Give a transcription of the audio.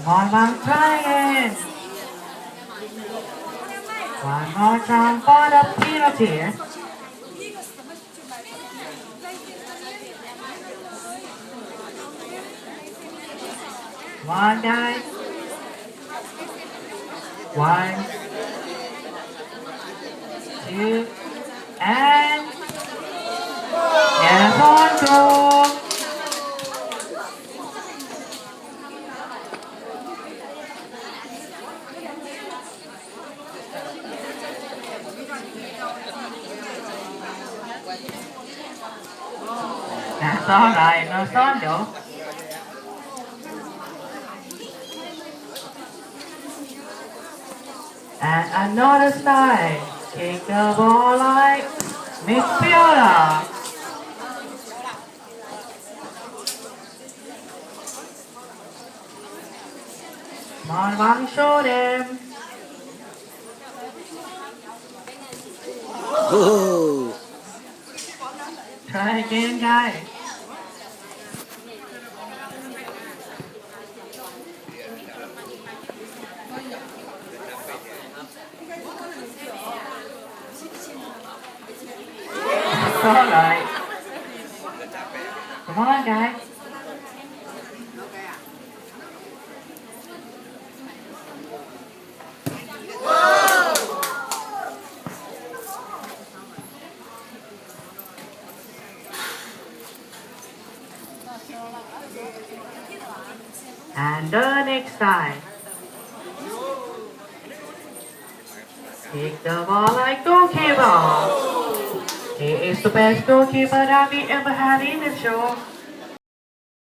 Come on, try again. One more time for the penalty. One guy. One, two, and yes, on goal. That's all right, no son though. And another side, kick the ball like midfielder. Come on, Bobby, show them. Oh, Try again, guys. That's all right. Come on, guys. And the next time. Kick the ball like goalkeeper. He is the best goalkeeper that we ever had in the show.